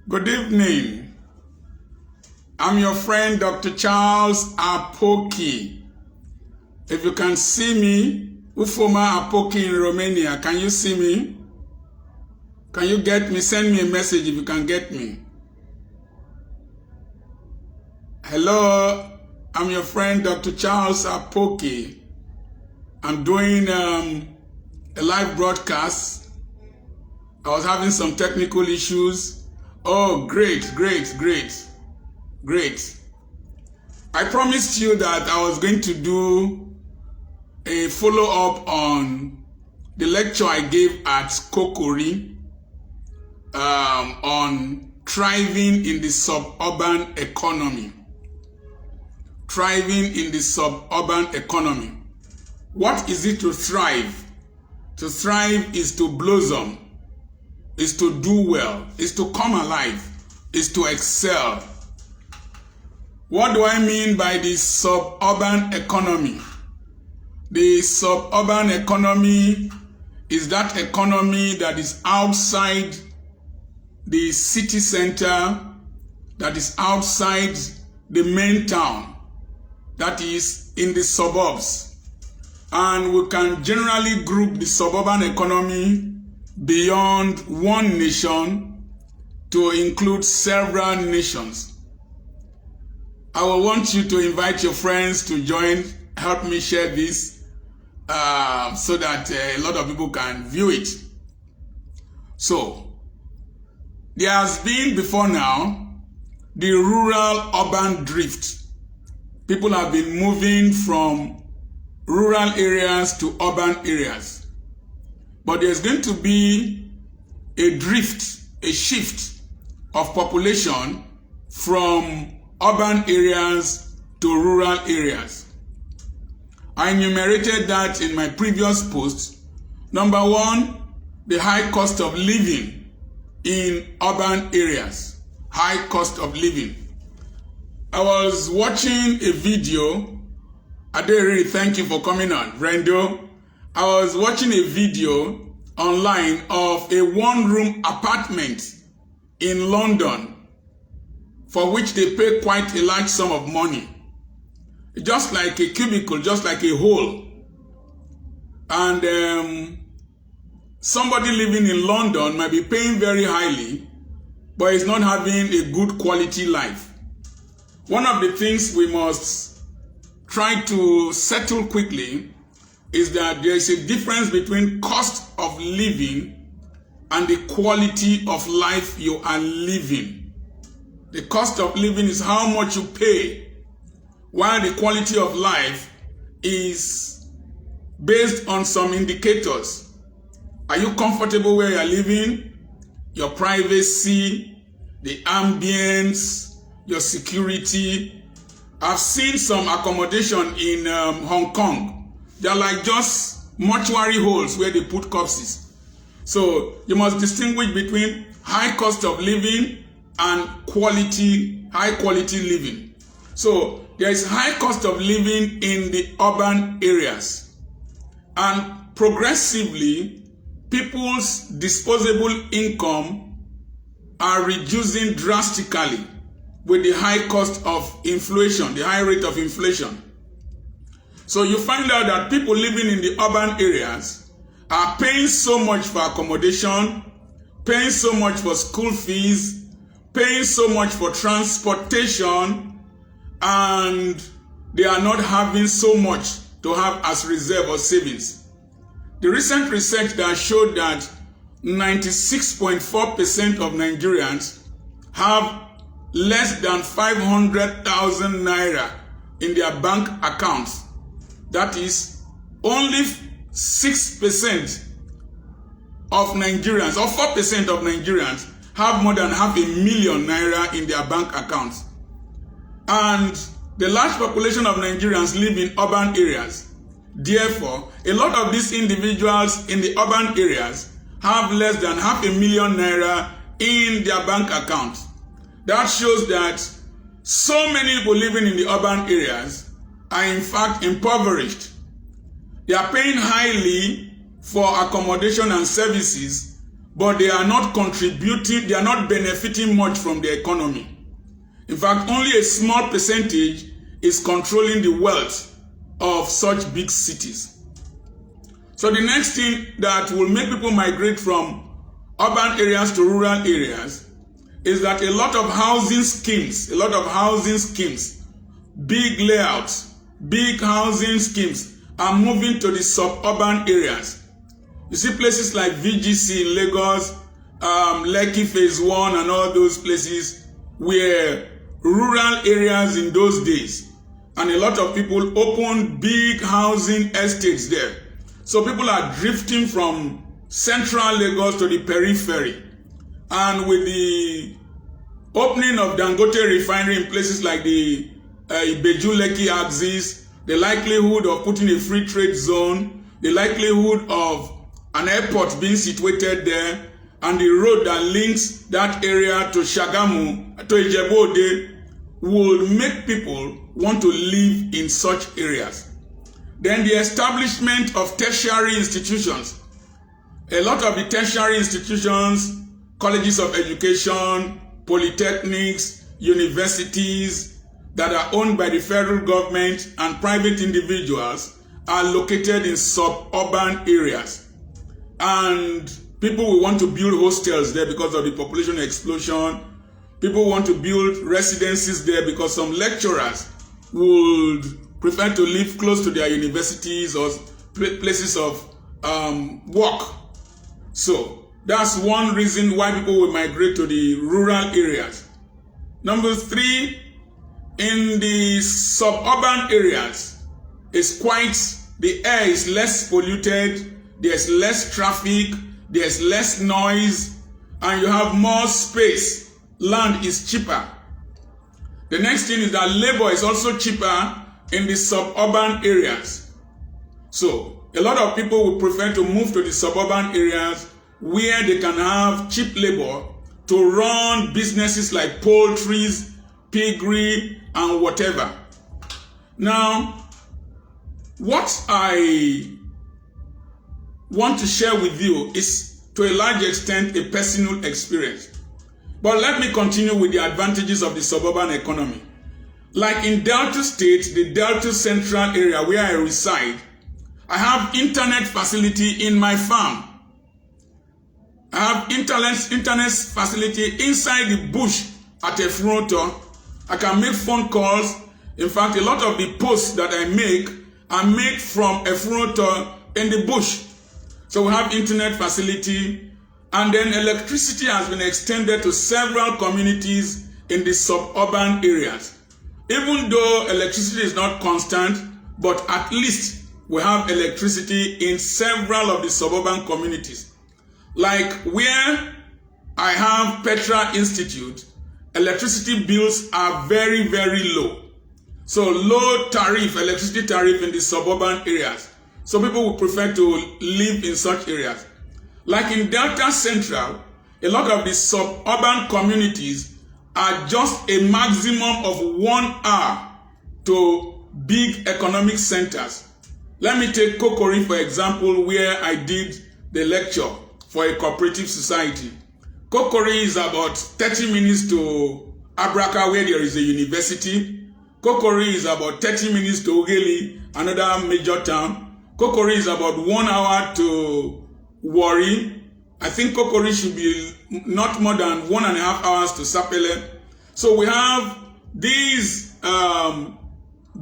Good evening. I'm your friend, Dr. Charles Apoki. If you can see me, Ufoma Apoki in Romania, can you see me? Can you get me? Send me a message if you can get me. Hello, I'm your friend, Dr. Charles Apoki. I'm doing a live broadcast. I was having some technical issues. Oh, great. I promised you that I was going to do a follow-up on the lecture I gave at Kokori on thriving in the suburban economy. Thriving in the suburban economy. What is it to thrive? To thrive is to blossom, is to do well, is to come alive, is to excel. What do I mean by the suburban economy? The suburban economy is that economy that is outside the city center, that is outside the main town, that is in the suburbs. And we can generally group the suburban economy beyond one nation to include several nations. I will want you to invite your friends to join, help me share this so that a lot of people can view it. So, there has been before now the rural-urban drift. People have been moving from rural areas to urban areas. But there's going to be a drift, a shift of population from urban areas to rural areas. I enumerated that in my previous post. Number one, the high cost of living in urban areas. High cost of living. I was watching a video. Aderi, thank you for coming on. Brendo, I was watching a video online of a one-room apartment in London for which they pay quite a large sum of money. Just like a cubicle, just like a hole. And somebody living in London might be paying very highly, but is not having a good quality life. One of the things we must try to settle quickly is that there is a difference between cost of living and the quality of life you are living. The cost of living is how much you pay, while the quality of life is based on some indicators. Are you comfortable where you are living? Your privacy, the ambience, your security. I've seen some accommodation in Hong Kong. They're like just mortuary holes where they put corpses. So you must distinguish between high cost of living and high quality living. So there is high cost of living in the urban areas. And progressively, people's disposable income are reducing drastically with the high cost of inflation, the high rate of inflation. So you find out that people living in the urban areas are paying so much for accommodation, paying so much for school fees, paying so much for transportation, and they are not having so much to have as reserve or savings. The recent research that showed that 96.4% of Nigerians have less than 500,000 naira in their bank accounts. That is only 6% of Nigerians, or 4% of Nigerians, have more than 500,000 naira in their bank accounts. And the large population of Nigerians live in urban areas. Therefore, a lot of these individuals in the urban areas have less than 500,000 naira in their bank accounts. That shows that so many people living in the urban areas are in fact impoverished. They are paying highly for accommodation and services, but they are not contributing, they are not benefiting much from the economy. In fact, only a small percentage is controlling the wealth of such big cities. So the next thing that will make people migrate from urban areas to rural areas is that a lot of housing schemes, big layouts, big housing schemes are moving to the suburban areas. You see places like VGC in Lagos, Lekki Phase 1 and all those places were rural areas in those days. And a lot of people opened big housing estates there. So people are drifting from central Lagos to the periphery. And with the opening of Dangote refinery in places like the Ibeju-Lekki axis, the likelihood of putting a free trade zone, the likelihood of an airport being situated there, and the road that links that area to Shagamu, to Ijebu-Ode, would make people want to live in such areas. Then the establishment of tertiary institutions. A lot of the tertiary institutions, colleges of education, polytechnics, universities that are owned by the federal government and private individuals are located in suburban areas. And people will want to build hostels there because of the population explosion. People want to build residences there because some lecturers would prefer to live close to their universities or places of work. So that's one reason why people will migrate to the rural areas. Number 3, in the suburban areas, the air is less polluted, there's less traffic, there's less noise, and you have more space. Land is cheaper. The next thing is that labor is also cheaper in the suburban areas. So a lot of people will prefer to move to the suburban areas where they can have cheap labor to run businesses like poultries, piggery, and whatever. Now, what I want to share with you is to a large extent a personal experience. But let me continue with the advantages of the suburban economy. Like in Delta State, the Delta Central area where I reside, I have internet facility in my farm. I have internet facility inside the bush at Efronto. I can make phone calls. In fact, a lot of the posts that I make are made from Efronto in the bush. So we have internet facility, and then electricity has been extended to several communities in the suburban areas. Even though electricity is not constant, but at least we have electricity in several of the suburban communities. Like where I have Petra Institute, electricity bills are very, very low. So low tariff, electricity tariff in the suburban areas. So people will prefer to live in such areas. Like in Delta Central, a lot of the suburban communities are just a maximum of 1 hour to big economic centers. Let me take Kokori, for example, where I did the lecture for a cooperative society. Kokori is about 30 minutes to Abraka, where there is a university. Kokori is about 30 minutes to Ogeli, another major town. Kokori is about 1 hour to Warri. I think Kokori should be not more than 1.5 hours to Sapele. So we have these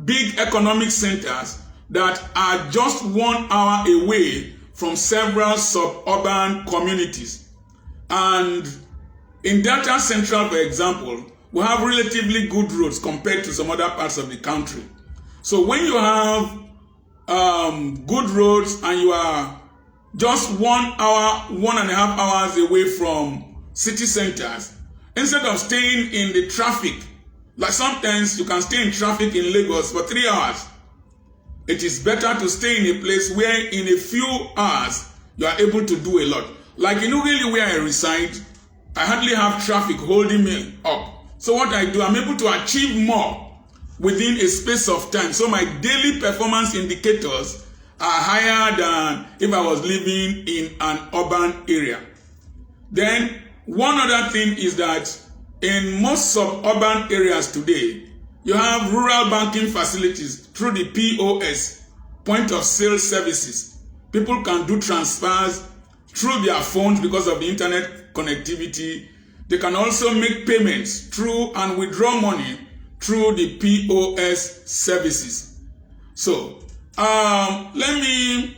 big economic centers that are just 1 hour away from several suburban communities. And in Delta Central, for example, we have relatively good roads compared to some other parts of the country. So when you have good roads and you are just 1 hour, 1.5 hours away from city centers, instead of staying in the traffic, like sometimes you can stay in traffic in Lagos for 3 hours. It is better to stay in a place where in a few hours you are able to do a lot. Like in Ughelli where I reside, I hardly have traffic holding me up. So what I do, I'm able to achieve more within a space of time. So my daily performance indicators are higher than if I was living in an urban area. Then one other thing is that in most suburban areas today, you have rural banking facilities through the POS, point of sale services. People can do transfers through their phones because of the internet connectivity. They can also make payments through and withdraw money through the POS services. So, let me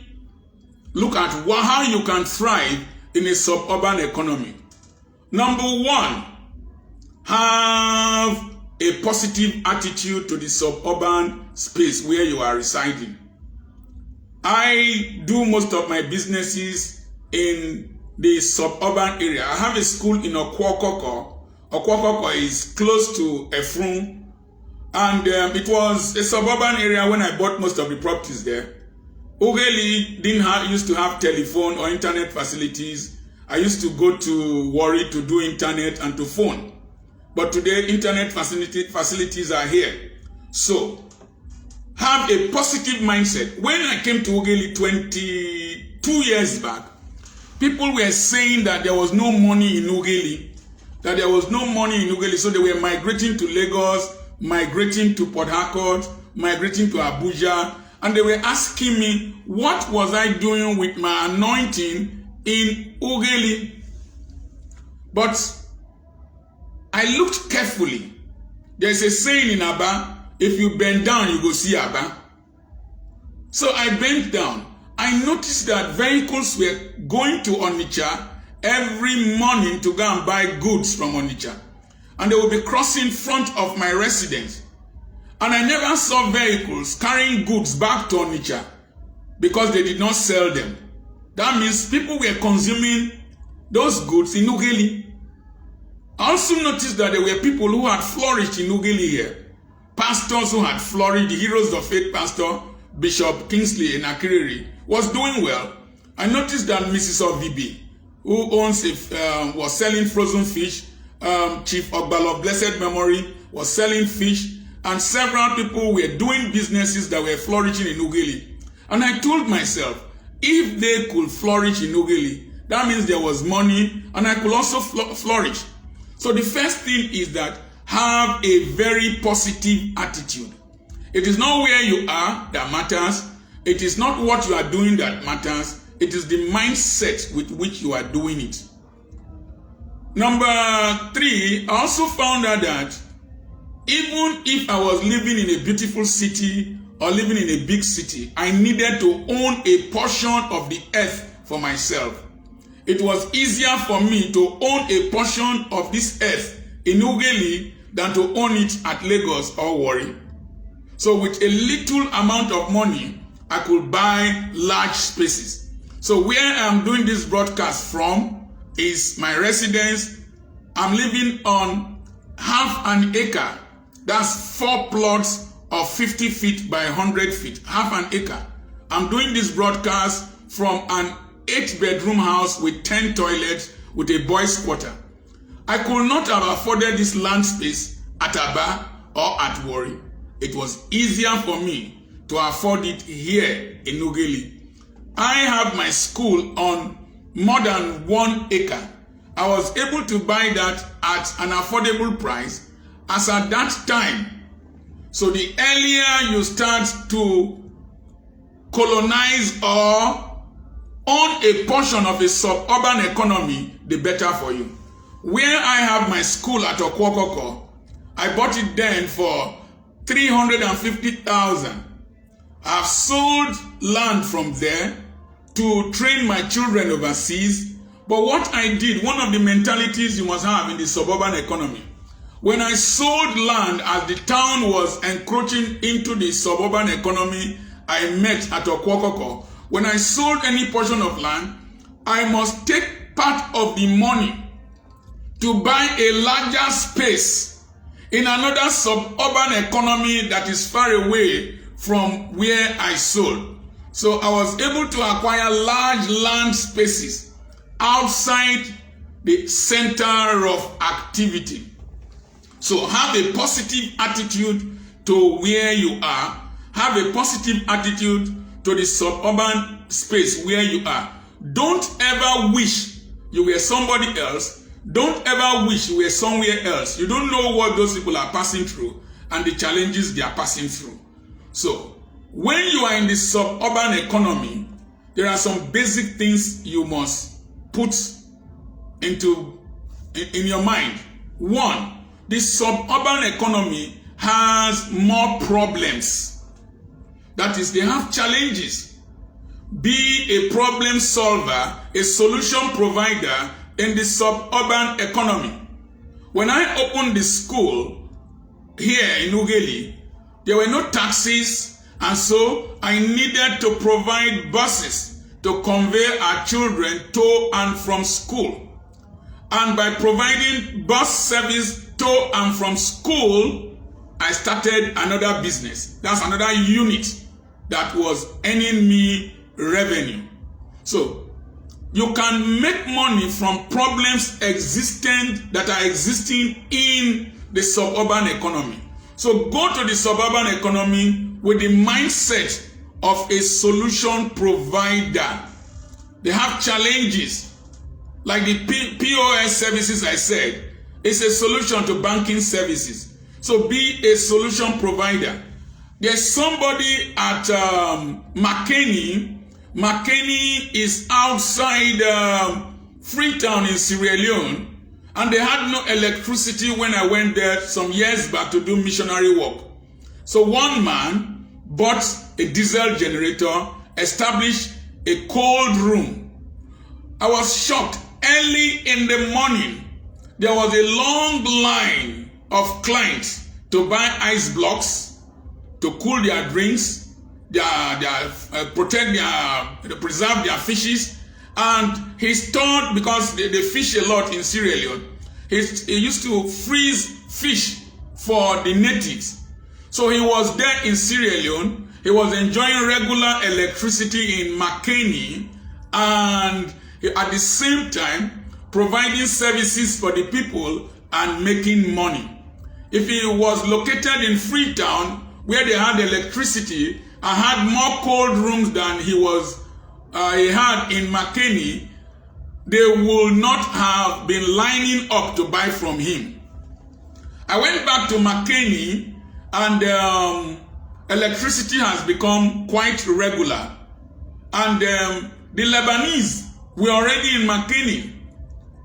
look at how you can thrive in a suburban economy. Number one, have a positive attitude to the suburban space where you are residing. I do most of my businesses in the suburban area. I have a school in Okwokoko. Okwokoko is close to Efrun, and it was a suburban area when I bought most of the properties there. Ughelli used to have telephone or internet facilities. I used to go to Warri to do internet and to phone. But today, internet facilities are here. So, have a positive mindset. When I came to Ughelli 22 years back, people were saying that there was no money in Ughelli, so they were migrating to Lagos, migrating to Port Harcourt, migrating to Abuja, and they were asking me, what was I doing with my anointing in Ughelli? But I looked carefully. There's a saying in Aba, if you bend down, you go see Aba. So I bent down. I noticed that vehicles were going to Onitsha every morning to go and buy goods from Onitsha. And they would be crossing front of my residence. And I never saw vehicles carrying goods back to Onitsha because they did not sell them. That means people were consuming those goods in Ughelli. I also noticed that there were people who had flourished in Ughelli here. Pastors who had flourished, the Heroes of Faith pastor, Bishop Kingsley Enakiriri, was doing well. I noticed that Mrs. Ovibi, who owns was selling frozen fish, Chief Ogbal of Blessed Memory was selling fish, and several people were doing businesses that were flourishing in Ughelli. And I told myself, if they could flourish in Ughelli, that means there was money, and I could also flourish. So the first thing is that have a very positive attitude. It is not where you are that matters. It is not what you are doing that matters. It is the mindset with which you are doing it. Number 3, I also found out that even if I was living in a beautiful city or living in a big city, I needed to own a portion of the earth for myself. It was easier for me to own a portion of this earth in Ughelli than to own it at Lagos or Warri. So with a little amount of money, I could buy large spaces. So where I'm doing this broadcast from is my residence. I'm living on half an acre. That's 4 plots of 50 feet by 100 feet, half an acre. I'm doing this broadcast from an 8-bedroom house with 10 toilets with a boys' quarter. I could not have afforded this land space at Aba or at Warri. It was easier for me to afford it here in Ughelli. I have my school on more than 1 acre. I was able to buy that at an affordable price as at that time. So the earlier you start to colonize or own a portion of a suburban economy, the better for you. Where I have my school at Okwokoko, I bought it then for 350,000. I've sold land from there to train my children overseas. But what I did, one of the mentalities you must have in the suburban economy, when I sold land as the town was encroaching into the suburban economy I met at Okwokoko, when I sold any portion of land, I must take part of the money to buy a larger space in another suburban economy that is far away from where I sold. So I was able to acquire large land spaces outside the center of activity. So have a positive attitude to where you are. Have a positive attitude to the suburban space where you are. Don't ever wish you were somebody else. Don't ever wish you were somewhere else. You don't know what those people are passing through and the challenges they are passing through. So, when you are in the suburban economy, there are some basic things you must put in your mind. One, the suburban economy has more problems. That is, they have challenges. Be a problem solver, a solution provider in the suburban economy. When I opened the school here in Ughelli, there were no taxis, and so I needed to provide buses to convey our children to and from school. And by providing bus service to and from school, I started another business. That's another unit that was earning me revenue. So, you can make money from problems that are existing in the suburban economy. So, go to the suburban economy with the mindset of a solution provider. They have challenges. Like the POS services I said, it's a solution to banking services. So be a solution provider. There's somebody at McKinney. McKinney is outside Freetown in Sierra Leone, and they had no electricity when I went there some years back to do missionary work. So one man bought a diesel generator, established a cold room. I was shocked. Early in the morning, there was a long line of clients to buy ice blocks to cool their drinks, preserve their fishes. And he stored, because they fish a lot in Sierra Leone, he used to freeze fish for the natives. So he was there in Sierra Leone. He was enjoying regular electricity in McKinney, and at the same time providing services for the people and making money. If he was located in Freetown, where they had electricity and had more cold rooms than he had in McKinney, they would not have been lining up to buy from him. I went back to McKinney, and electricity has become quite regular. And the Lebanese were already in McKinney,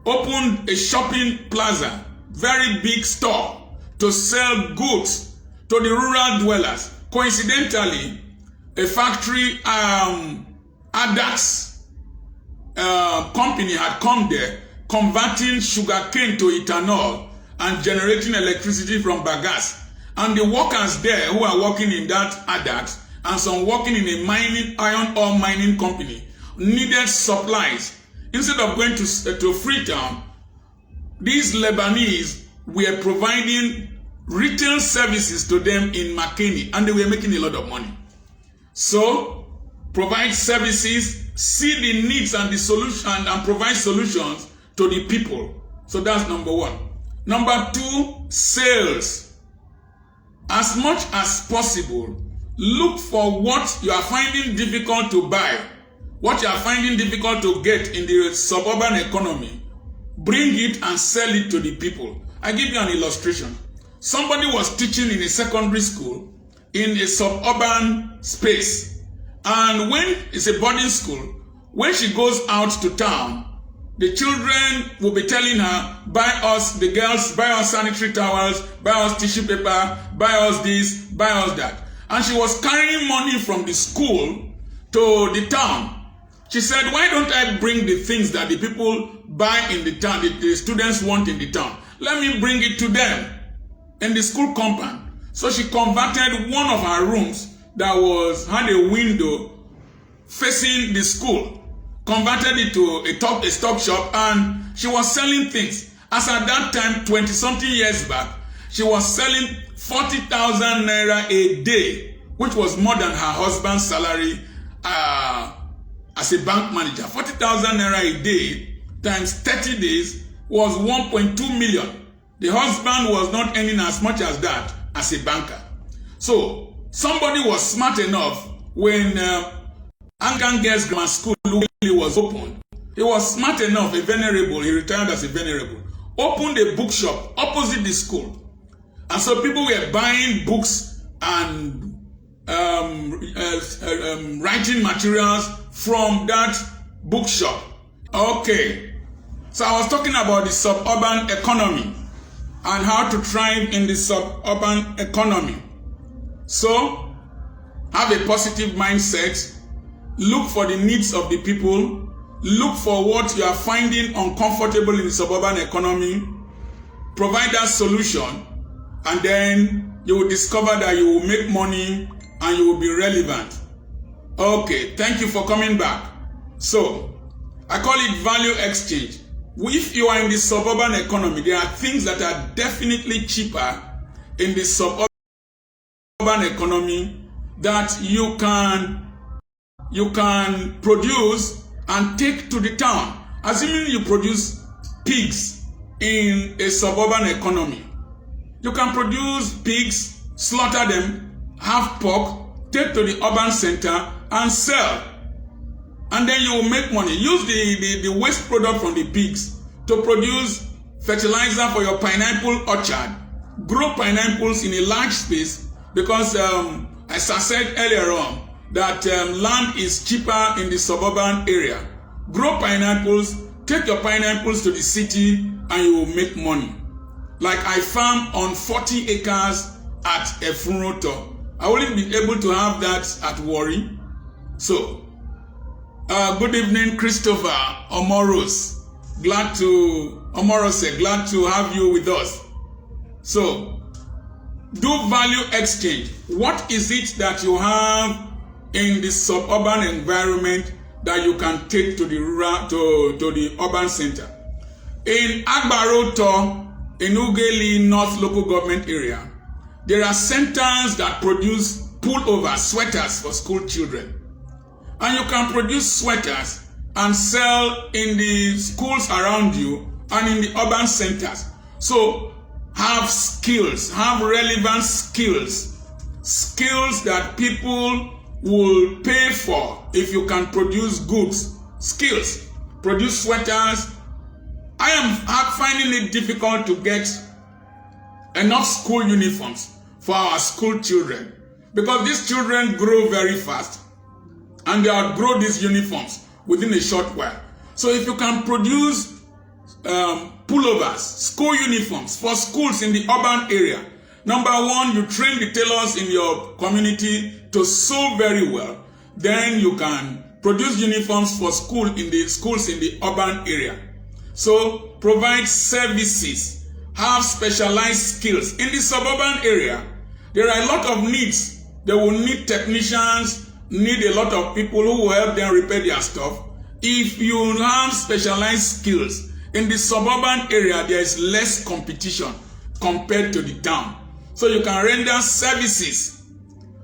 opened a shopping plaza, very big store, to sell goods to the rural dwellers. Coincidentally, a factory, Adax company had come there, converting sugarcane to ethanol and generating electricity from bagasse. And the workers there who are working in that Adax and some working in a iron ore mining company needed supplies. Instead of going to Freetown, these Lebanese were providing retail services to them in McKinney, and they were making a lot of money. So, provide services, see the needs and the solution, and provide solutions to the people. So that's number one. Number two, sales. As much as possible, look for what you are finding difficult to buy, what you are finding difficult to get in the suburban economy. Bring it and sell it to the people. I give you an illustration. Somebody was teaching in a secondary school in a suburban space. And when it's a boarding school, when she goes out to town, the children will be telling her, buy us, the girls, buy us sanitary towels, buy us tissue paper, buy us this, buy us that. And she was carrying money from the school to the town. She said, why don't I bring the things that the people buy in the town, the students want in the town? Let me bring it to them in the school compound. So she converted one of her rooms that had a window facing the school, converted it to a stock shop, and she was selling things. As at that time, 20-something years back, she was selling 40,000 naira a day, which was more than her husband's salary as a bank manager. 40,000 naira a day times 30 days was 1.2 million. The husband was not earning as much as that as a banker. So somebody was smart enough when Anglican Girls Grammar School was opened He was smart enough, a venerable, he retired as a venerable, opened a bookshop opposite the school. And so people were buying books and writing materials from that bookshop. Okay, so I was talking about the suburban economy and how to thrive in the suburban economy. So, have a positive mindset, look for the needs of the people, look for what you are finding uncomfortable in the suburban economy, provide that solution, and then you will discover that you will make money and you will be relevant. Okay, thank you for coming back. So, I call it value exchange. If you are in the suburban economy, there are things that are definitely cheaper in the suburban economy that you can produce and take to the town. Assuming you produce pigs in a suburban economy, you can produce pigs, slaughter them, have pork, take to the urban center and sell. And then you will make money. Use the waste product from the pigs to produce fertilizer for your pineapple orchard. Grow pineapples in a large space because, as I said earlier on, that land is cheaper in the suburban area. Grow pineapples, take your pineapples to the city and you will make money. Like I farm on 40 acres at Efunroto. I wouldn't be able to have that at Warri. So, good evening, Christopher Omoros. Glad to have you with us. So, do value exchange. What is it that you have in the suburban environment that you can take to the rural, to the urban center? In Agbaroto, in Ugeli North local government area, there are centers that produce pullover sweaters for school children. And you can produce sweaters and sell in the schools around you and in the urban centers. So have skills, have relevant skills that people will pay for if you can produce goods, skills, produce sweaters. I am finding it difficult to get enough school uniforms for our school children because these children grow very fast and they outgrow these uniforms within a short while. So if you can produce pullovers, school uniforms for schools in the urban area, number one, you train the tailors in your community to sew very well. Then you can produce uniforms for schools in the urban area. So provide services, have specialized skills. In the suburban area, there are a lot of needs. They will need technicians, need a lot of people who will help them repair their stuff. If you have specialized skills, in the suburban area, there is less competition compared to the town. So you can render services,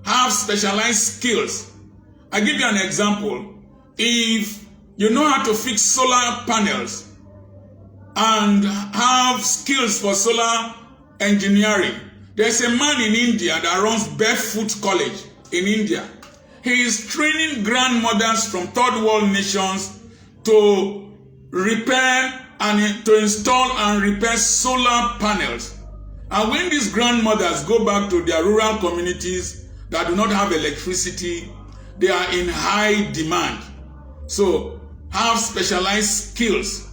have specialized skills. I give you an example. If you know how to fix solar panels and have skills for solar engineering, there's a man in India that runs Barefoot College in India. He is training grandmothers from third world nations to repair and to install and repair solar panels. And when these grandmothers go back to their rural communities that do not have electricity, they are in high demand. So have specialized skills.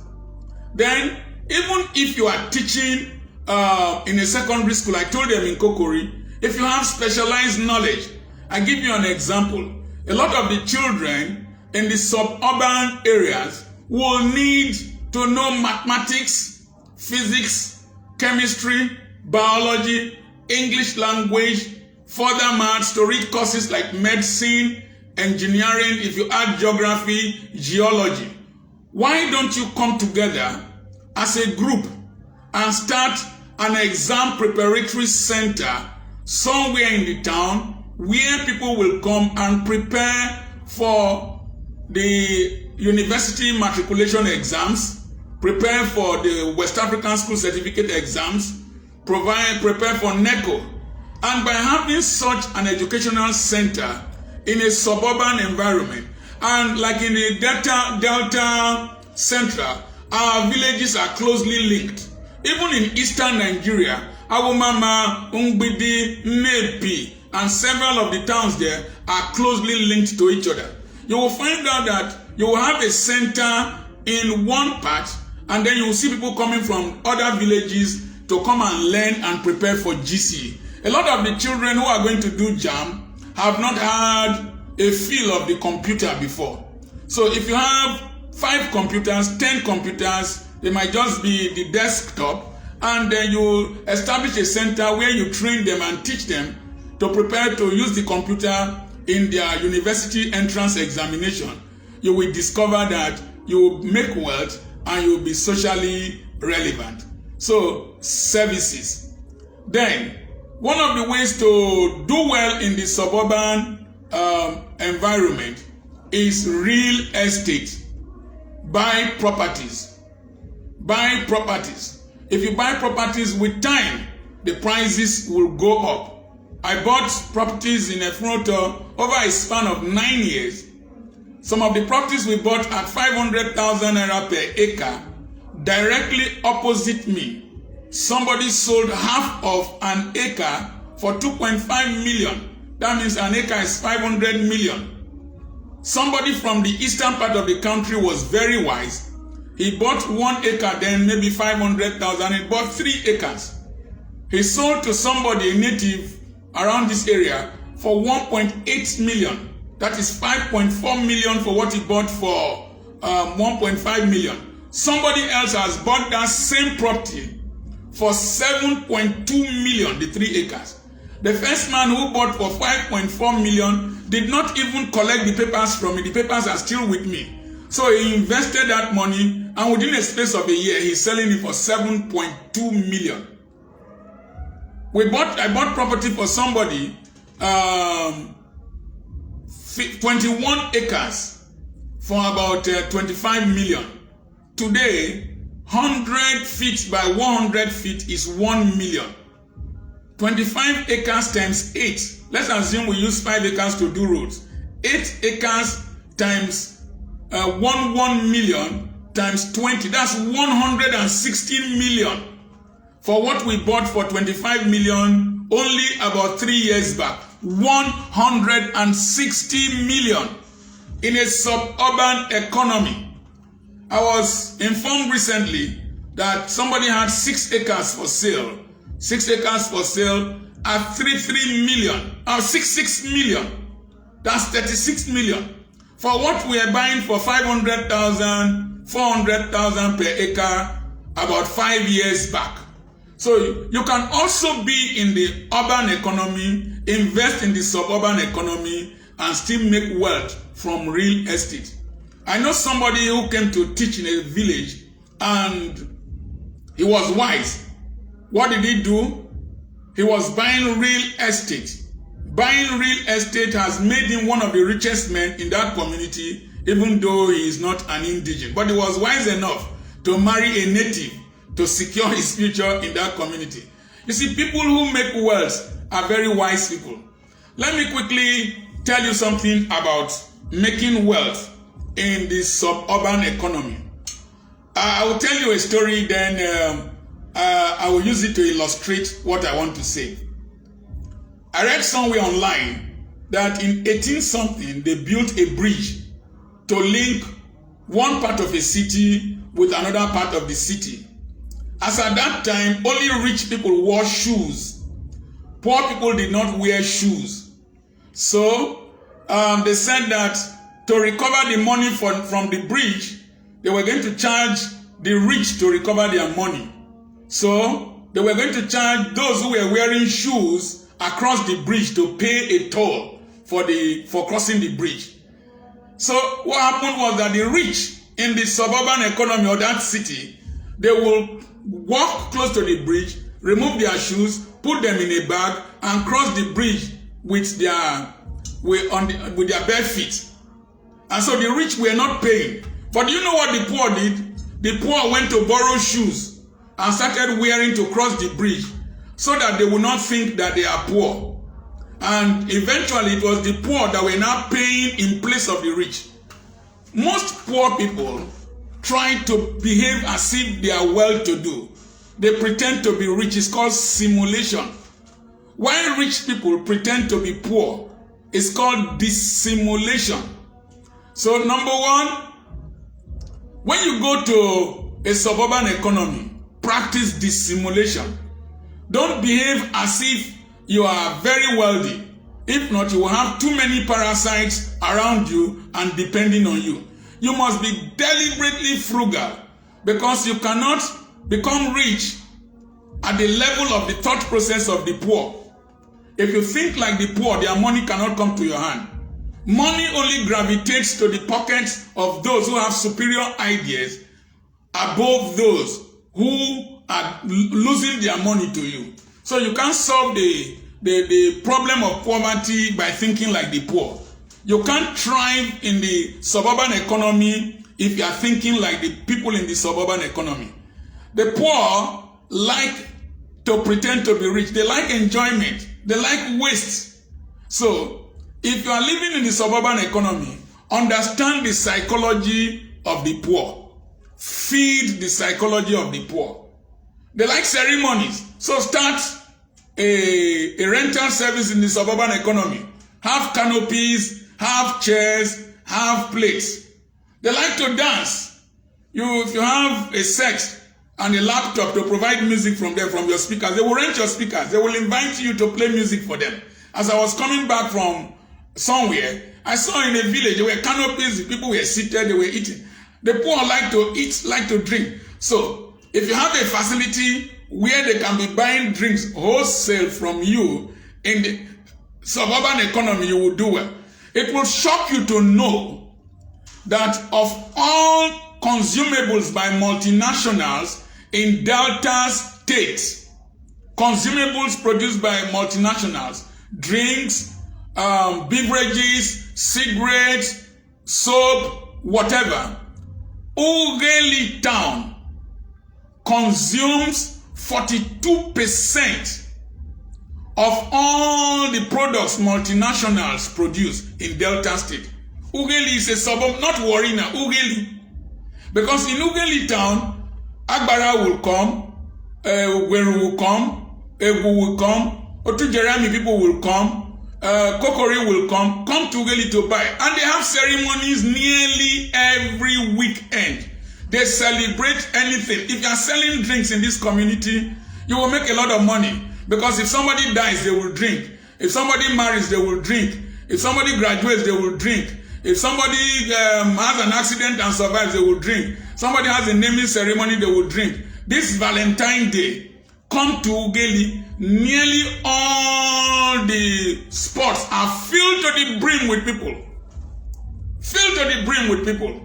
Then, even if you are teaching in a secondary school, I told them in Kokori, if you have specialized knowledge, I give you an example. A lot of the children in the suburban areas will need to know mathematics, physics, chemistry, biology, English language, further maths, to read courses like medicine, engineering, if you add geography, geology. Why don't you come together as a group and start an exam preparatory center somewhere in the town where people will come and prepare for the university matriculation exams, prepare for the West African School Certificate exams, prepare for NECO. And by having such an educational center in a suburban environment, and like in the Delta central, our villages are closely linked. Even in eastern Nigeria, Awomama, Ungbidi, Nepi, and several of the towns there are closely linked to each other. You will find out that you will have a center in one part, and then you will see people coming from other villages to come and learn and prepare for GC. A lot of the children who are going to do JAM have not had a feel of the computer before. So if you have 5 computers, 10 computers, they might just be the desktop, and then you establish a center where you train them and teach them to prepare to use the computer in their university entrance examination. You will discover that you will make wealth and you will be socially relevant. So, services. Then, one of the ways to do well in the suburban environment is real estate. Buy properties. Buy properties. If you buy properties with time, the prices will go up. I bought properties in Efroto over a span of 9 years. Some of the properties we bought at 500,000 naira per acre, directly opposite me, somebody sold half of an acre for 2.5 million. That means an acre is 500 million. Somebody from the eastern part of the country was very wise. He bought 1 acre, then maybe 500,000. He bought 3 acres. He sold to somebody, a native around this area, for 1.8 million. That is 5.4 million for what he bought for 1.5 million. Somebody else has bought that same property for 7.2 million, the 3 acres. The first man who bought for 5.4 million did not even collect the papers from me. The papers are still with me. So he invested that money, and within a space of a year, he's selling it for 7.2 million. I bought property for somebody, 21 acres for about 25 million. Today, 100 feet by 100 feet is 1 million. 25 acres times 8. Let's assume we use 5 acres to do roads. 8 acres times 1 million times 20. That's 116 million. For what we bought for 25 million only about 3 years back. 160 million in a suburban economy. I was informed recently that somebody had 6 acres for sale. 6 acres for sale at 33 million. 66 million. That's 36 million. For what we are buying for 500,000, 400,000 per acre about 5 years back. So you can also be in the urban economy, invest in the suburban economy, and still make wealth from real estate. I know somebody who came to teach in a village, and he was wise. What did he do? He was buying real estate. Buying real estate has made him one of the richest men in that community, even though he is not an indigent. But he was wise enough to marry a native to secure his future in that community. You see, people who make wealth are very wise people. Let me quickly tell you something about making wealth in the suburban economy. I will tell you a story, then I will use it to illustrate what I want to say. I read somewhere online that in 18-something, they built a bridge to link one part of a city with another part of the city. As at that time, only rich people wore shoes. Poor people did not wear shoes. So they said that to recover the money from the bridge, they were going to charge the rich to recover their money. So they were going to charge those who were wearing shoes across the bridge to pay a toll for crossing the bridge. So what happened was that the rich in the suburban economy of that city, they will walk close to the bridge, remove their shoes, put them in a bag, and cross the bridge with their bare feet. And so the rich were not paying. But you know what the poor did? The poor went to borrow shoes and started wearing to cross the bridge so that they would not think that they are poor. And eventually it was the poor that were now paying in place of the rich. Most poor people try to behave as if they are well-to-do. They pretend to be rich. It's called simulation. While rich people pretend to be poor, it's called dissimulation. So number one, when you go to a suburban economy, practice dissimulation. Don't behave as if you are very wealthy. If not, you will have too many parasites around you and depending on you. You must be deliberately frugal because you cannot become rich at the level of the thought process of the poor. If you think like the poor, their money cannot come to your hand. Money only gravitates to the pockets of those who have superior ideas above those who are losing their money to you. So you can't solve the problem of poverty by thinking like the poor. You can't thrive in the suburban economy if you are thinking like the people in the suburban economy. The poor like to pretend to be rich. They like enjoyment. They like waste. So, if you are living in the suburban economy, understand the psychology of the poor. Feed the psychology of the poor. They like ceremonies. So start a rental service in the suburban economy. Have canopies, have chairs, have plates. They like to dance. If you have a set and a laptop to provide music from them, from your speakers, they will rent your speakers. They will invite you to play music for them. As I was coming back from somewhere, I saw in a village, there were canopies, people were seated, they were eating. The poor like to eat, like to drink. So, if you have a facility where they can be buying drinks wholesale from you in the suburban economy, you will do well. It will shock you to know that of all consumables by multinationals in Delta State, consumables produced by multinationals, drinks, beverages, cigarettes, soap, whatever, Ughelli town consumes 42% of all the products multinationals produce in Delta State. Ughelli is a suburb, not Warina, Ughelli. Because in Ughelli town, Agbara will come, Gweru will come, Egu will come, Otujerami people will come, Kokori will come to Ughelli to buy. And they have ceremonies nearly every weekend. They celebrate anything. If you are selling drinks in this community, you will make a lot of money. Because if somebody dies, they will drink. If somebody marries, they will drink. If somebody graduates, they will drink. If somebody has an accident and survives, they will drink. Somebody has a naming ceremony, they will drink. This Valentine's Day, come to Ughelli, nearly all the spots are filled to the brim with people. Filled to the brim with people.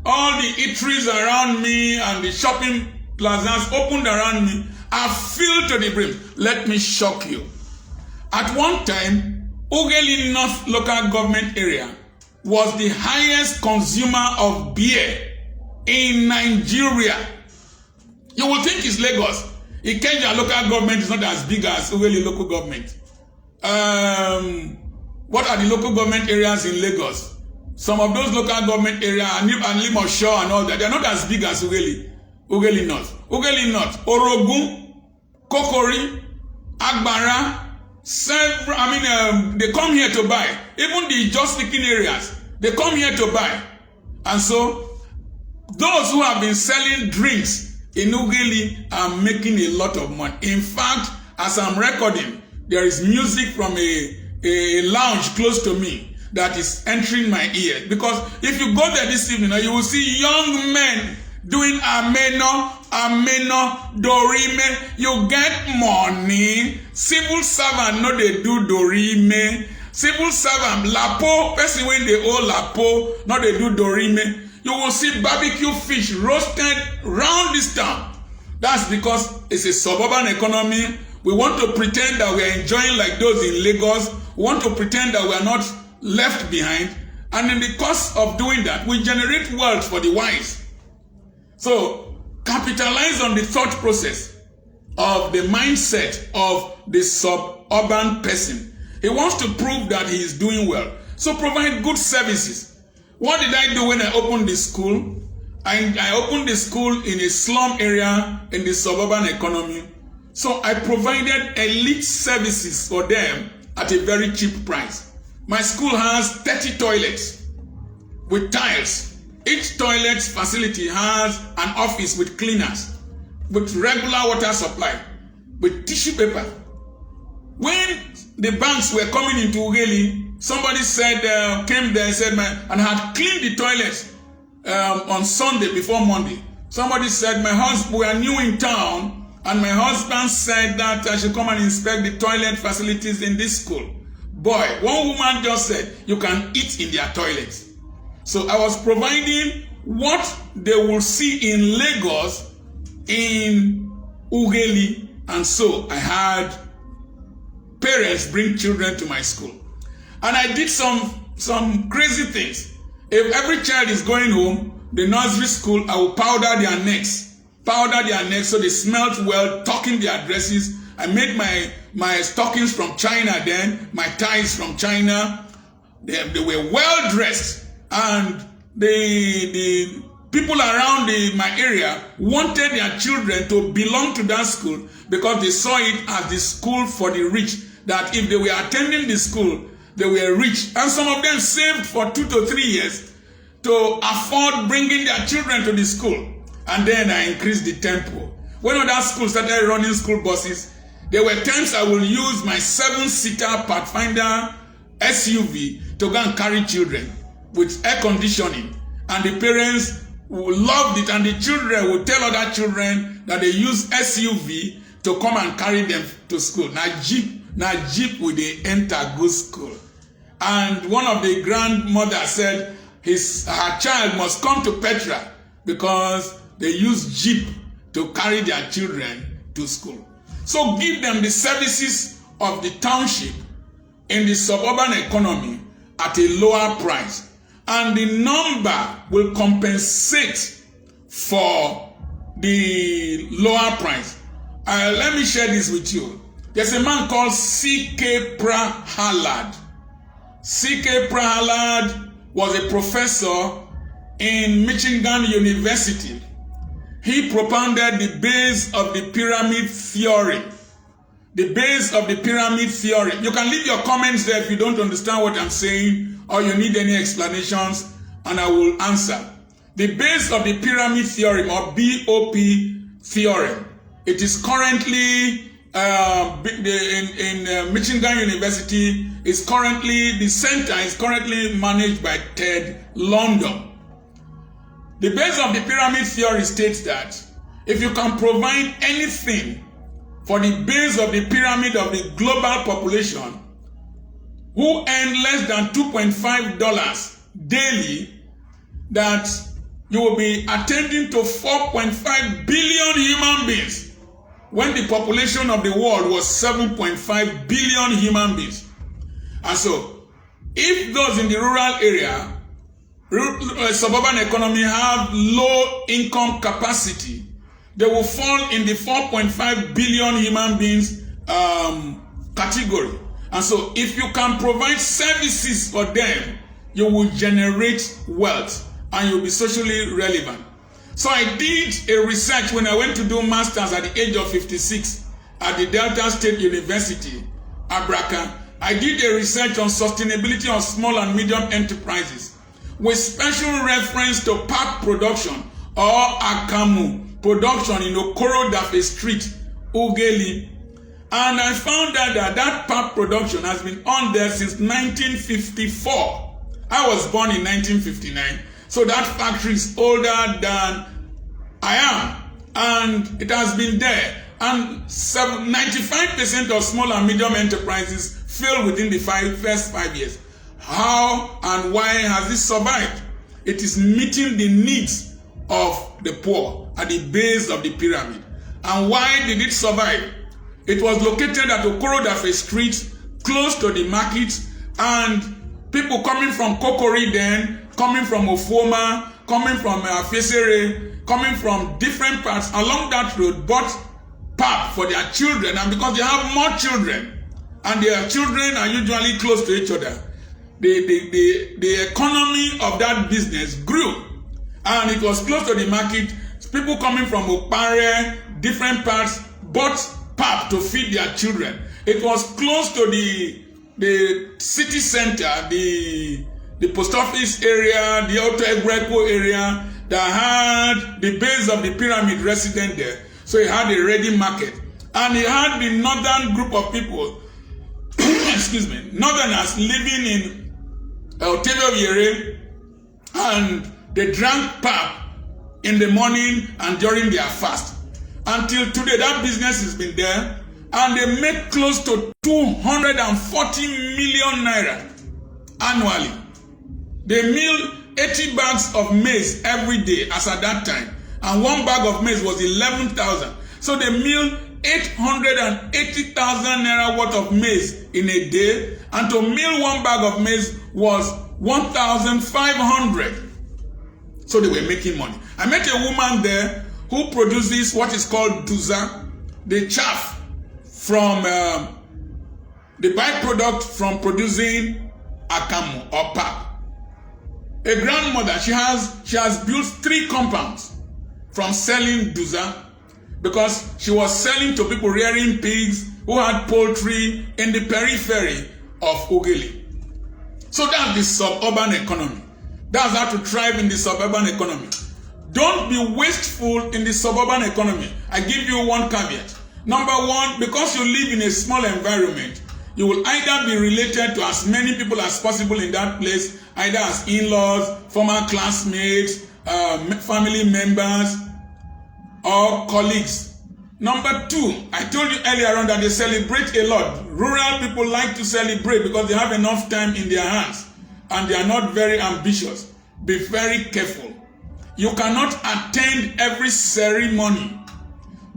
All the eateries around me and the shopping plazas opened around me are filled to the brim. Let me shock you. At one time, Ughelli North local government area was the highest consumer of beer in Nigeria. You will think it's Lagos. Ikeja local government is not as big as Ughelli local government. What are the local government areas in Lagos? Some of those local government areas, and Limosho and all that, they are not as big as Ughelli. Ughelli North. Ughelli North. Orogun, Kokori, Agbara, they come here to buy. Even the just speaking areas, they come here to buy. And so, those who have been selling drinks in Ughelli are making a lot of money. In fact, as I'm recording, there is music from a lounge close to me that is entering my ear. Because if you go there this evening, you will see young men doing ameno, dorime. You get money. Civil servant no they do dorime. Civil servant lapo, person when they owe lapo, no they do dorime. You will see barbecue fish roasted round this town. That's because it's a suburban economy. We want to pretend that we are enjoying like those in Lagos. We want to pretend that we are not left behind. And in the course of doing that, we generate wealth for the wise. So, capitalize on the thought process of the mindset of the suburban person. He wants to prove that he is doing well. So, provide good services. What did I do when I opened the school? I opened the school in a slum area in the suburban economy. So I provided elite services for them at a very cheap price. My school has 30 toilets with tiles. Each toilet facility has an office with cleaners, with regular water supply, with tissue paper. When the banks were coming into Ughelli, somebody said, came there and said, and had cleaned the toilets on Sunday before Monday. Somebody said, my husband, we are new in town, and my husband said that I should come and inspect the toilet facilities in this school. Boy, one woman just said, you can eat in their toilets. So I was providing what they will see in Lagos, in Ughelli, and so I had parents bring children to my school. And I did some crazy things. If every child is going home, the nursery school, I will powder their necks so they smelled well, tucking their dresses. I made my stockings from China then, my ties from China. They were well dressed, and the people around my area wanted their children to belong to that school because they saw it as the school for the rich, that if they were attending the school, they were rich. And some of them saved for 2 to 3 years to afford bringing their children to the school. And then I increased the tempo. When other schools started running school buses, there were times I will use my 7-seater Pathfinder SUV to go and carry children with air conditioning. And the parents loved it, and the children would tell other children that they use SUV to come and carry them to school. Now Jeep will they enter go school. And one of the grandmothers said her child must come to Petra because they use Jeep to carry their children to school. So give them the services of the township in the suburban economy at a lower price. And the number will compensate for the lower price. Let me share this with you. There's a man called C.K. Prahalad. C.K. Prahalad was a professor in Michigan University. He propounded the base of the pyramid theory. The base of the pyramid theory. You can leave your comments there if you don't understand what I'm saying or you need any explanations, and I will answer. The base of the pyramid theorem, or BOP theorem, it is currently in Michigan University. The center is currently managed by Ted London. The base of the pyramid theory states that if you can provide anything for the base of the pyramid of the global population who earn less than $2.5 daily, that you will be attending to 4.5 billion human beings when the population of the world was 7.5 billion human beings. And so, if those in the rural area, suburban economy have low income capacity, they will fall in the 4.5 billion human beings category. And so if you can provide services for them, you will generate wealth and you'll be socially relevant. So I did a research when I went to do masters at the age of 56 at the Delta State University, Abraka. I did a research on sustainability of small and medium enterprises with special reference to park production or Akamu production in Okoro Dafe Street, Ughelli. And I found out that park production has been on there since 1954. I was born in 1959. So that factory is older than I am. And it has been there. And 95% of small and medium enterprises fail within the first 5 years. How and why has this survived? It is meeting the needs of the poor at the base of the pyramid. And why did it survive? It was located at Okoro Dafe Street, close to the market, and people coming from Kokori then, coming from Ofoma, coming from Fesere, coming from different parts along that road, bought pap for their children. And because they have more children, and their children are usually close to each other, the economy of that business grew. and it was close to the market. People coming from Okpare, different parts, bought pap to feed their children. It was close to the city center, the post office area, the Auto Egreko area that had the base of the pyramid resident there. So it had a ready market. And it had the northern group of people, excuse me, northerners living in Otevio Yere, and they drank pap in the morning and during their fast. Until today, that business has been there, and they make close to 240 million naira annually. They mill 80 bags of maize every day as at that time, and one bag of maize was 11,000. So they mill 880,000 naira worth of maize in a day, and to mill one bag of maize was 1,500. So they were making money. I met a woman there who produces what is called duza, the chaff from the byproduct from producing akamu or pap. A grandmother, she has built 3 compounds from selling duza, because she was selling to people rearing pigs who had poultry in the periphery of Ughelli. So that's the suburban economy. That's how to thrive in the suburban economy. Don't be wasteful in the suburban economy. I give you one caveat. Number one, because you live in a small environment, you will either be related to as many people as possible in that place, either as in-laws, former classmates, family members, or colleagues. Number two, I told you earlier on that they celebrate a lot. Rural people like to celebrate because they have enough time in their hands and they are not very ambitious. Be very careful. You cannot attend every ceremony.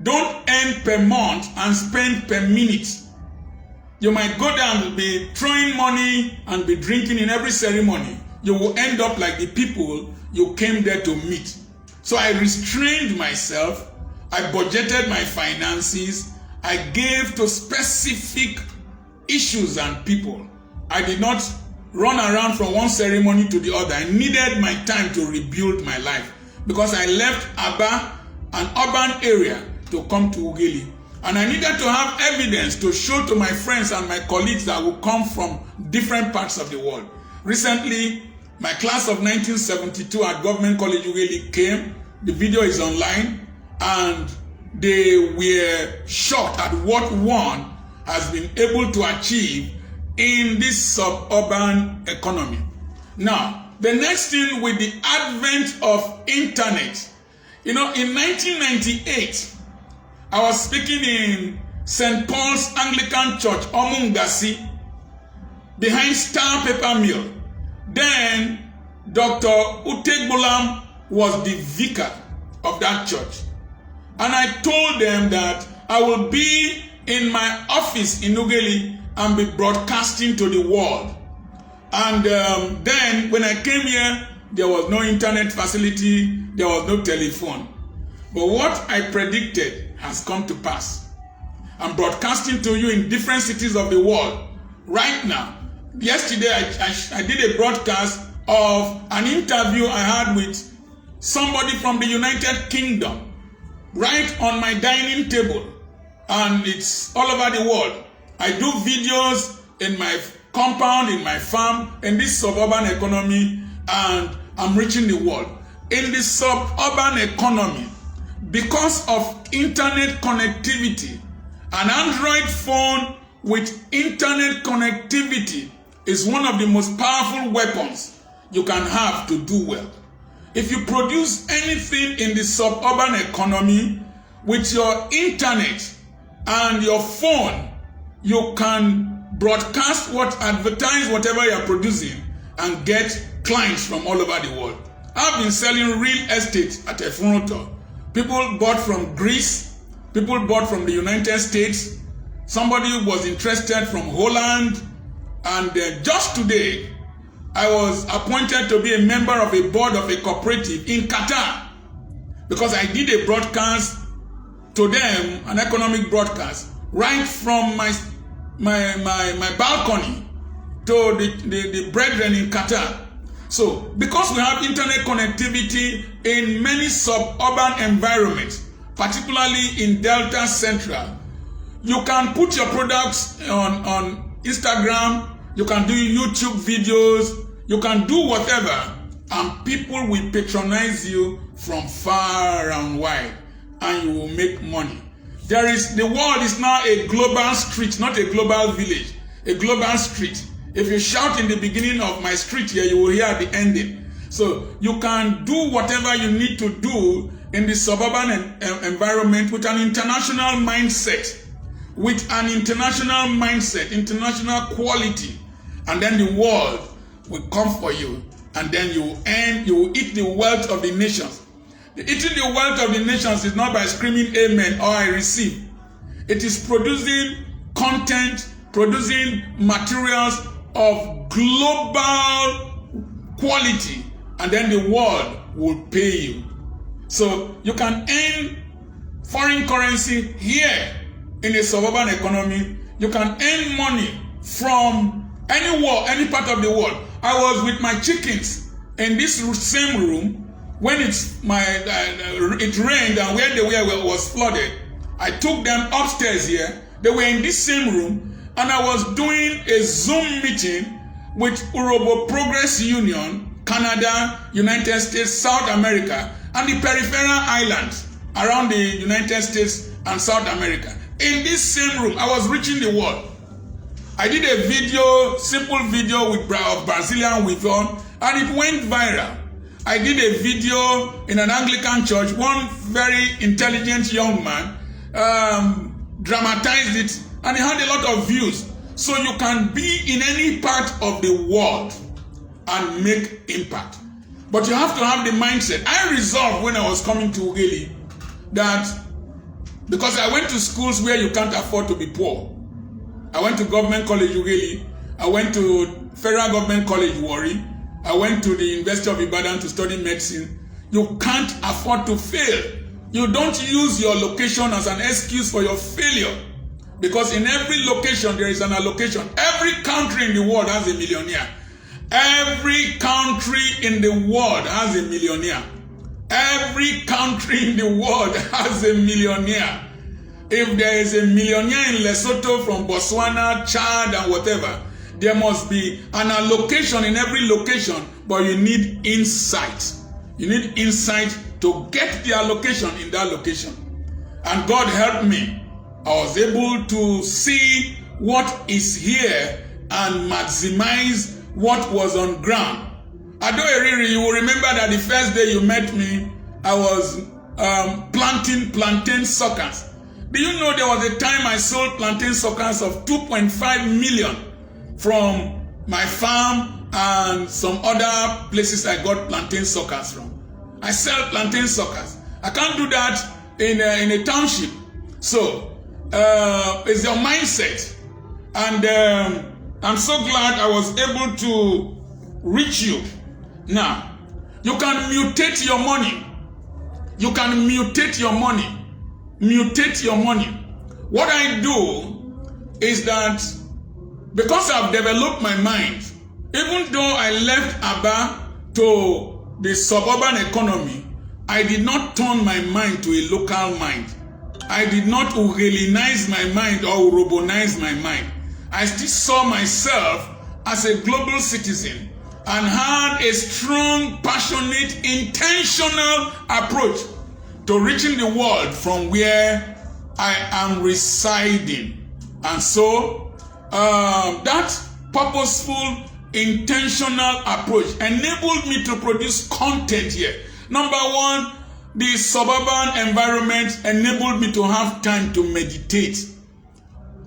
Don't earn per month and spend per minute. You might go there and be throwing money and be drinking in every ceremony. You will end up like the people you came there to meet. So I restrained myself. I budgeted my finances. I gave to specific issues and people. I did not run around from one ceremony to the other. I needed my time to rebuild my life because I left Aba, an urban area, to come to Ughelli. And I needed to have evidence to show to my friends and my colleagues that will come from different parts of the world. Recently, my class of 1972 at Government College Ughelli came. The video is online, and they were shocked at what one has been able to achieve in this suburban economy. Now, the next thing with the advent of internet, in 1998, I was speaking in St. Paul's Anglican Church, Omungasi, behind Star Paper Mill. Then Dr. Utegbulam was the vicar of that church. And I told them that I will be in my office in Ughelli and be broadcasting to the world. And then when I came here, there was no internet facility, there was no telephone. But what I predicted has come to pass. I'm broadcasting to you in different cities of the world right now. Yesterday, I did a broadcast of an interview I had with somebody from the United Kingdom right on my dining table, and it's all over the world. I do videos in my compound, in my farm, in this suburban economy, and I'm reaching the world. In the suburban economy, because of internet connectivity, an Android phone with internet connectivity is one of the most powerful weapons you can have to do well. If you produce anything in the suburban economy with your internet and your phone, you can broadcast advertise whatever you are producing and get clients from all over the world. I've been selling real estate at Efunroto. People bought from Greece, people bought from the United States, somebody was interested from Holland, and just today, I was appointed to be a member of a board of a cooperative in Qatar because I did a broadcast to them, an economic broadcast, right from my balcony to the brethren in Qatar. So, because we have internet connectivity in many suburban environments, particularly in Delta Central, you can put your products on Instagram, you can do YouTube videos, you can do whatever, and people will patronize you from far and wide, and you will make money. The world is now a global street, not a global village, a global street. If you shout in the beginning of my street here, you will hear the ending. So you can do whatever you need to do in the suburban environment with an international mindset, international quality, and then the world will come for you, and then you will eat the wealth of the nations. Eating the wealth of the nations is not by screaming amen or I receive. It is producing content, producing materials of global quality, and then the world will pay you. So you can earn foreign currency here in a suburban economy. You can earn money from any part of the world. I was with my chickens in this same room when it rained and where they were was flooded. I took them upstairs here. They were in this same room, and I was doing a Zoom meeting with Urobo Progress Union, Canada, United States, South America, and the peripheral islands around the United States and South America. In this same room, I was reaching the world. I did a simple video with Brazilian weave-on, and it went viral. I did a video in an Anglican church. One very intelligent young man dramatized it, and it had a lot of views. So you can be in any part of the world and make impact. But you have to have the mindset. I resolved when I was coming to Ughelli that because I went to schools where you can't afford to be poor. I went to Government College Ughelli. I went to Federal Government College Warri. I went to the University of Ibadan to study medicine. You can't afford to fail. You don't use your location as an excuse for your failure. Because in every location there is an allocation. Every country in the world has a millionaire. Every country in the world has a millionaire. Every country in the world has a millionaire. If there is a millionaire in Lesotho, from Botswana, Chad, and whatever, there must be an allocation in every location, but you need insight. You need insight to get the allocation in that location. And God helped me. I was able to see what is here and maximize what was on ground. Ado Eriri, you will remember that the first day you met me, I was planting plantain suckers. Do you know there was a time I sold plantain suckers of 2.5 million from my farm and some other places I got plantain suckers from. I sell plantain suckers. I can't do that in a township. So it's your mindset. And I'm so glad I was able to reach you. Now, you can mutate your money. You can mutate your money. Mutate your money. What I do is that because I've developed my mind, even though I left Aba to the suburban economy, I did not turn my mind to a local mind. I did not Ughelianize my mind or Urobanize my mind. I still saw myself as a global citizen and had a strong, passionate, intentional approach to reaching the world from where I am residing. And so that purposeful, intentional approach enabled me to produce content here. Number one, the suburban environment enabled me to have time to meditate.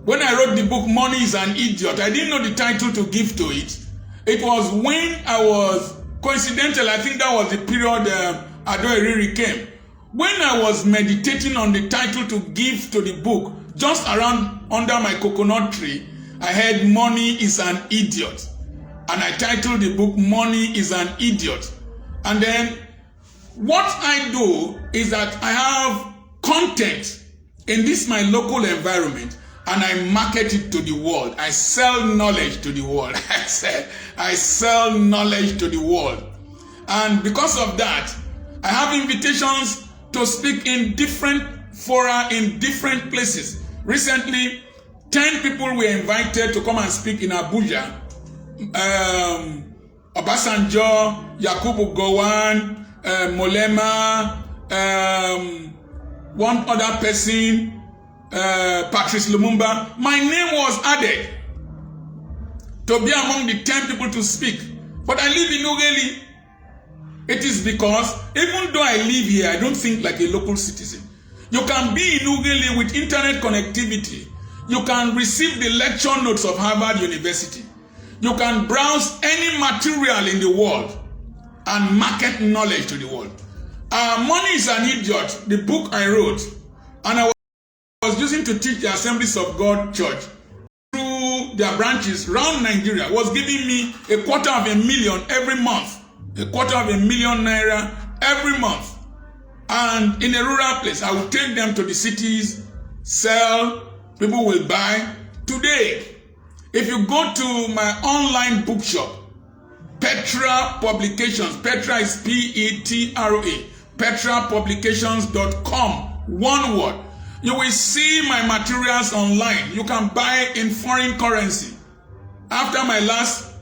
When I wrote the book, Money is an Idiot, I didn't know the title to give to it. It was when I was, coincidental, I think that was the period Ado Eriri came. When I was meditating on the title to give to the book, just around under my coconut tree, I heard Money is an Idiot. And I titled the book, Money is an Idiot. And then what I do is that I have content in this my local environment, and I market it to the world. I sell knowledge to the world. I sell knowledge to the world. And because of that, I have invitations to speak in different fora, in different places. Recently, 10 people were invited to come and speak in Abuja. Obasanjo, Yakubu Gowon, Molema, one other person, Patrice Lumumba. My name was added to be among the 10 people to speak. But I live in Ughelli. It is because even though I live here, I don't think like a local citizen. You can be in Ughelli with internet connectivity. You can receive the lecture notes of Harvard University. You can browse any material in the world and market knowledge to the world. Money is an Idiot, the book I wrote, and I was using to teach the Assemblies of God Church through their branches around Nigeria, was giving me $250,000 every month. $250,000 naira every month. And in a rural place, I will take them to the cities, sell, people will buy. Today, if you go to my online bookshop, Petra Publications, Petra is P-E-T-R-A, petrapublications.com, one word. You will see my materials online. You can buy in foreign currency. After my last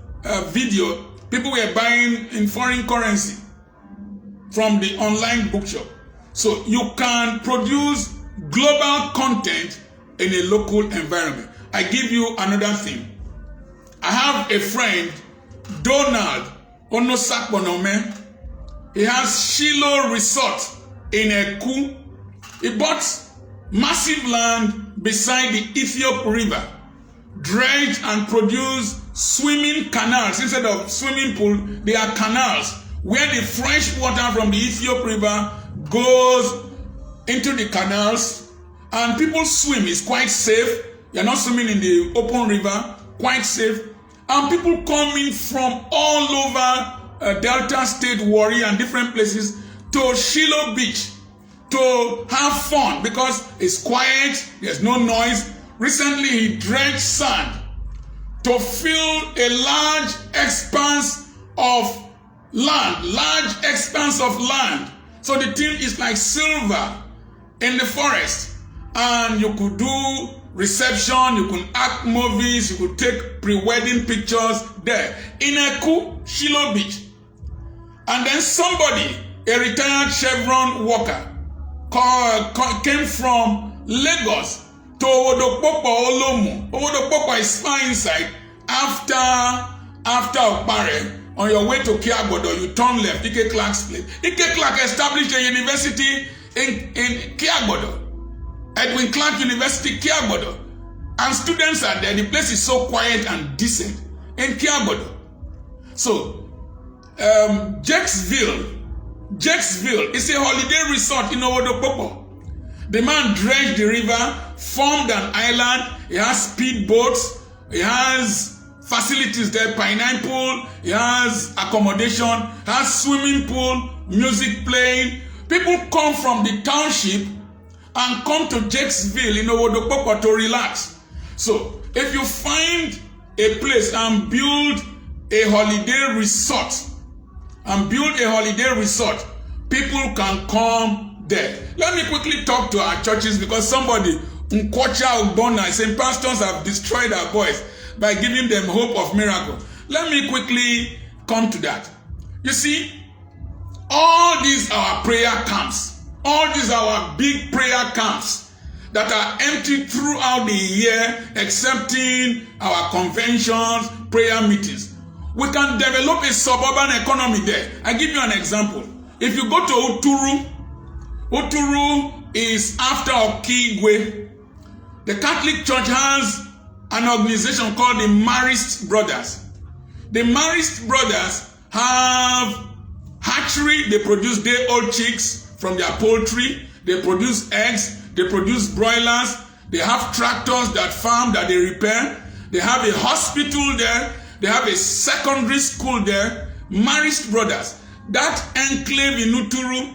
video, people were buying in foreign currency from the online bookshop. So you can produce global content in a local environment. I give you another thing. I have a friend, Donald Onosakponome. He has Shiloh Resort in Eku. He bought massive land beside the Ethiopia River, dredged and produced swimming canals. Instead of swimming pool, they are canals where the fresh water from the Ethiopia River goes into the canals and people swim. It's quite safe. You're not swimming in the open river, quite safe. And people coming from all over Delta State, Warri, and different places to Shiloh Beach to have fun because it's quiet, there's no noise. Recently, he dredged sand to fill a large expanse of land, So the thing is like silver in the forest. And you could do reception, you could act movies, you could take pre-wedding pictures there in Eku, Shiloh Beach. And then somebody, a retired Chevron worker, came from Lagos to Owodopopo Olomu. Owodopopo is far inside. After Okpare, on your way to Kiagbodo, you turn left, Ike Clark's place. Ike Clark established a university in Kiagbodo. Edwin Clark University, Kiagbodo. And students are there. The place is so quiet and decent in Kiagbodo. So, Jakesville is a holiday resort in Owodopopo. The man dredged the river, formed an island. He has speedboats. He has facilities there, pineapple. He has accommodation. He has swimming pool, music playing. People come from the township and come to Jakesville in Owodopopo to relax. So, if you find a place and build a holiday resort, people can come there. Let me quickly talk to our churches because somebody, Nkwocha Ugbona, saying pastors have destroyed our boys by giving them hope of miracle. Let me quickly come to that. You see, all these are our prayer camps. All these are our big prayer camps that are empty throughout the year, excepting our conventions, prayer meetings. We can develop a suburban economy there. I give you an example. If you go to Uturu is after Okigwe. The Catholic Church has an organization called the Marist Brothers. The Marist Brothers have hatchery. They produce day-old chicks from their poultry. They produce eggs. They produce broilers. They have tractors that farm, that they repair. They have a hospital there. They have a secondary school there. Marist Brothers. That enclave in Uturu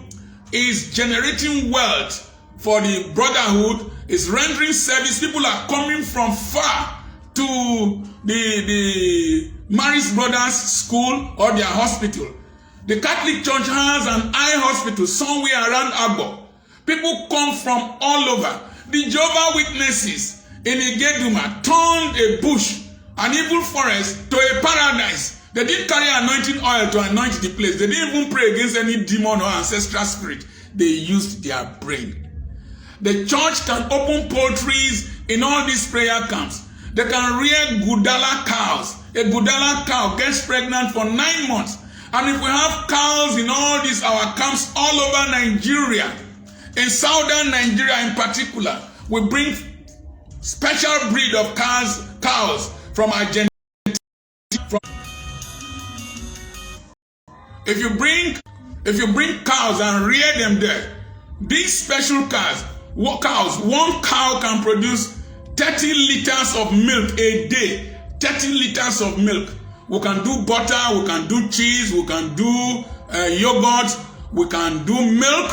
is generating wealth for the brotherhood. is rendering service. People are coming from far to the Maris Brothers School or their hospital. The Catholic Church has an eye hospital somewhere around Agbo. People come from all over. The Jehovah's Witnesses in Igeduma turned a bush, an evil forest, to a paradise. They didn't carry anointing oil to anoint the place. They didn't even pray against any demon or ancestral spirit. They used their brain. The church can open poultries in all these prayer camps. They can rear Gudala cows. A Gudala cow gets pregnant for 9 months. And if we have cows in all these our camps all over Nigeria, in southern Nigeria in particular, we bring special breed of cows from Argentina. If you bring cows and rear them there, these special cows, one cow can produce 30 liters of milk a day. 30 liters of milk. We can do butter, we can do cheese, we can do yogurt, we can do milk,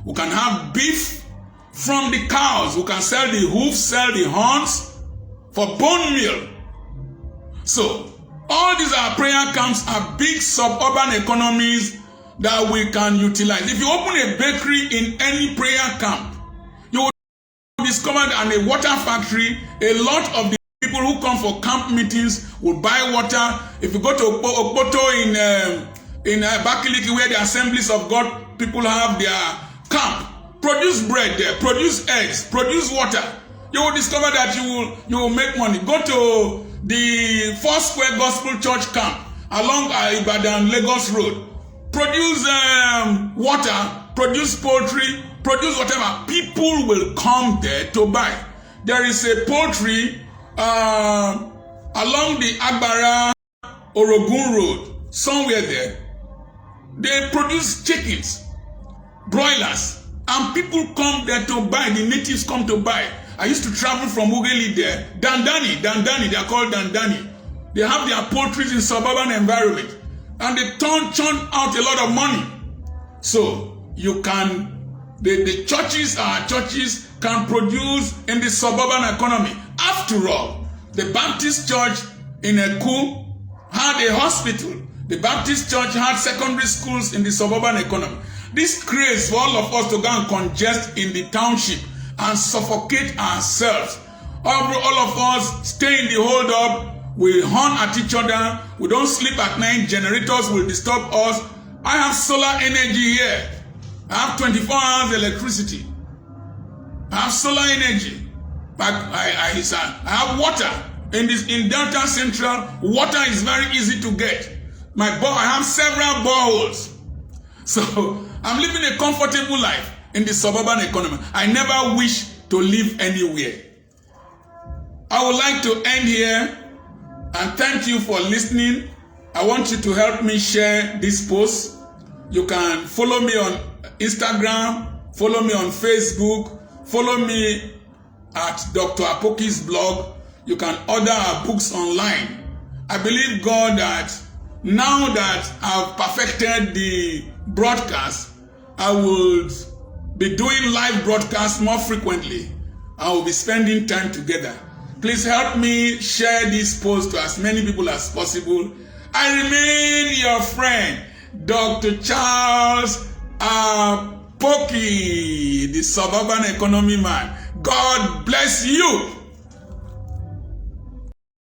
we can have beef from the cows. We can sell the hoofs, sell the horns for bone meal. So, all these our prayer camps are big suburban economies that we can utilize. If you open a bakery in any prayer camp, you will discover that in a water factory, a lot of the people who come for camp meetings will buy water. If you go to Okpoto in Bakiliki, where the Assemblies of God people have their camp, produce bread there, produce eggs, produce water. You will discover that you will make money. Go to the Foursquare Gospel Church camp along Ibadan Lagos Road. Produce water, produce poultry, produce whatever. People will come there to buy. There is a poultry along the Agbara Orogun Road, somewhere there. They produce chickens, broilers, and people come there to buy. The natives come to buy. I used to travel from Ugeli there. Dandani, they are called Dandani. They have their poultry in suburban environment, and they churn out a lot of money. So you can, the churches, our churches can produce in the suburban economy. After all, the Baptist church in Eku had a hospital. The Baptist church had secondary schools in the suburban economy. This creates for all of us to go and congest in the township and suffocate ourselves. All of us stay in the hold up. We horn at each other. We don't sleep at night. Generators will disturb us. I have solar energy here. I have 24 hours electricity. I have solar energy. I have water. In Delta Central, water is very easy to get. I have several boreholes. So I'm living a comfortable life in the suburban economy. I never wish to live anywhere. I would like to end here and thank you for listening. I want you to help me share this post. You can follow me on Instagram, follow me on Facebook, follow me at Dr. Apoki's blog. You can order our books online. I believe God that now that I've perfected the broadcast, I would be doing live broadcasts more frequently. I will be spending time together. Please help me share this post to as many people as possible. I remain your friend, Dr. Charles Apoki, the suburban economy man. God bless you.